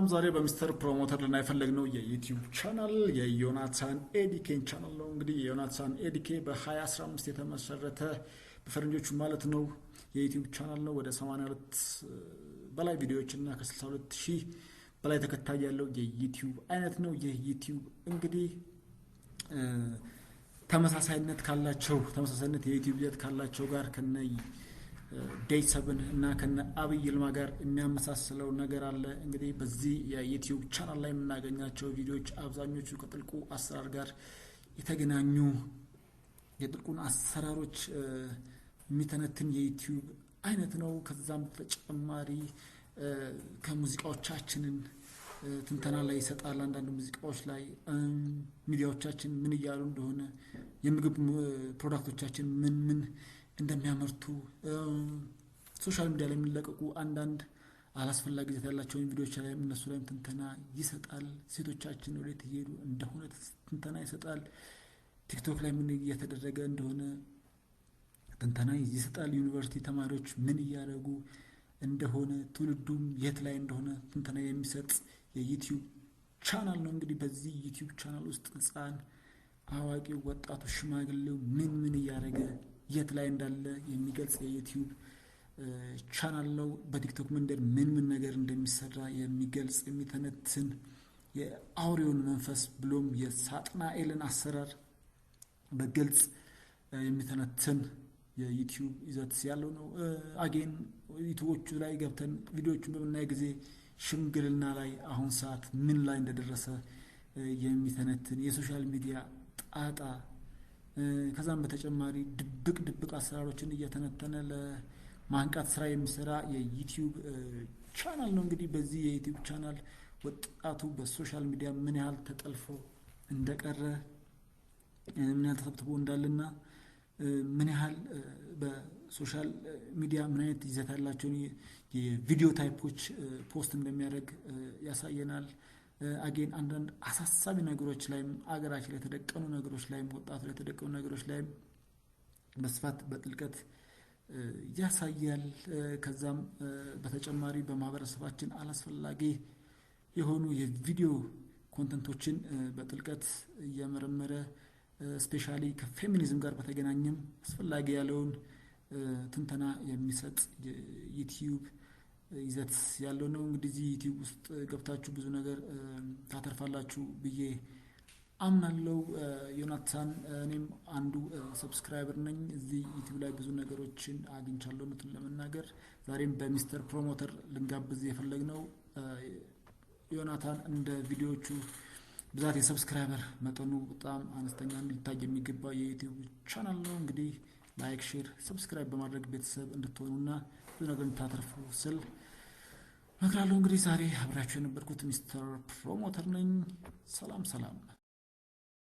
ዛሬ በሚስተር ፕሮሞተር ልናይ የፈለግነው የዩቲዩብ ቻናል የዮናታን ኤዲኬን ቻናል ነው። እንግዲህ የዮናታን ኤዲኬ በ2015 የተመሰረተ በፈረንጆቹ ማለት ነው የዩቲዩብ ቻናል ነው። ወደ 82 በላይ ቪዲዮዎች እና ከ62000 በላይ ተከታይ ያለው የዩቲዩብ አይነት ነው። የዩቲዩብ እንግዲህ ተመሳሳይነት የዩቲዩብ ይዘት ካላቸው ጋር ከነ ዴይ7 እና ከነ አብይ ይልማ ጋር የሚያመሳስለው ነገር አለ። እንግዲህ በዚህ የዩቲዩብ ቻናል ላይ የምናገኛቸው ቪዲዮዎች አብዛኞቹ ከጥልቁ አሰራር ጋር የተገናኙ የጥልቁን አሰራሮች የሚተነትን የዩቲዩብ አይነት ነው። ከዛም ተጨማሪ ከሙዚቃዎቻችንን ትንተና ላይ ይሰጣል። አንዳንድ ሙዚቃዎች ላይ ሚዲያዎቻችን ምን እያሉ እንደሆነ፣ የምግብ ፕሮዳክቶቻችን ምን እንደሚያመርቱ፣ ሶሻል ሚዲያ ላይ የሚለቀቁ አንዳንድ አላስፈላጊ ይዘት ያላቸውን ቪዲዮዎች ላይ እነሱ ላይ ትንተና ይሰጣል። ሴቶቻችን ወዴት እየሄዱ እንደሆነ ትንተና ይሰጣል። ቲክቶክ ላይ ምን እየተደረገ እንደሆነ ትንተና ይሰጣል። ዩኒቨርሲቲ ተማሪዎች ምን እያደረጉ እንደሆነ፣ ትውልዱም የት ላይ እንደሆነ ትንተና የሚሰጥ የዩቲዩብ ቻናል ነው። እንግዲህ በዚህ ዩቲዩብ ቻናል ውስጥ ህፃን፣ አዋቂው፣ ወጣቱ፣ ሽማግሌው ምን እያደረገ የት ላይ እንዳለ የሚገልጽ የዩቲዩብ ቻናል ነው። በቲክቶክ መንደር ምን ነገር እንደሚሰራ የሚገልጽ የሚተነትን የአውሬውን መንፈስ ብሎም የሳጥናኤልን አሰራር በግልጽ የሚተነትን የዩቲዩብ ይዘት ያለው ነው። አጌን ዩቲዩቦቹ ላይ ገብተን ቪዲዮዎቹን በምናይ ጊዜ ሽምግልና ላይ አሁን ሰዓት ምን ላይ እንደደረሰ የሚተነትን የሶሻል ሚዲያ ጣጣ፣ ከዛም በተጨማሪ ድብቅ አሰራሮችን እየተነተነ ለማንቃት ስራ የሚሰራ የዩቲዩብ ቻናል ነው። እንግዲህ በዚህ የዩቲዩብ ቻናል ወጣቱ በሶሻል ሚዲያ ምን ያህል ተጠልፎ እንደቀረ፣ ምን ያህል ተተብትቦ እንዳለና ምን ያህል በሶሻል ሚዲያ ምን አይነት ይዘት ያላቸውን የቪዲዮ ታይፖች ፖስት እንደሚያደርግ ያሳየናል። አጌን አንዳንድ አሳሳቢ ነገሮች ላይም አገራችን ላይ የተደቀኑ ነገሮች ላይም ወጣቱ ላይ የተደቀኑ ነገሮች ላይም በስፋት በጥልቀት ያሳያል። ከዛም በተጨማሪ በማህበረሰባችን አላስፈላጊ የሆኑ የቪዲዮ ኮንተንቶችን በጥልቀት እየመረመረ ስፔሻሊ ከፌሚኒዝም ጋር በተገናኘም አስፈላጊ ያለውን ትንተና የሚሰጥ ዩቲዩብ ይዘት ያለው ነው። እንግዲህ እዚህ ዩቲዩብ ውስጥ ገብታችሁ ብዙ ነገር ታተርፋላችሁ ብዬ አምናለሁ። ዮናታን እኔም አንዱ ሰብስክራይበር ነኝ። እዚህ ዩቲዩብ ላይ ብዙ ነገሮችን አግኝቻለሁ እውነቱን ለመናገር። ዛሬም በሚስተር ፕሮሞተር ልንጋብዝ የፈለግነው ዮናታን እንደ ቪዲዮዎቹ ብዛት የሰብስክራይበር መጠኑ በጣም አነስተኛ ሊታይ የሚገባው የዩቲዩብ ቻናል ነው። እንግዲህ ላይክ፣ ሼር፣ ሰብስክራይብ በማድረግ ቤተሰብ እንድትሆኑና ብዙ ነገር እንድታተርፉ ስል እመክራለሁ። እንግዲህ ዛሬ አብራችሁ የነበርኩት ሚስተር ፕሮሞተር ነኝ። ሰላም።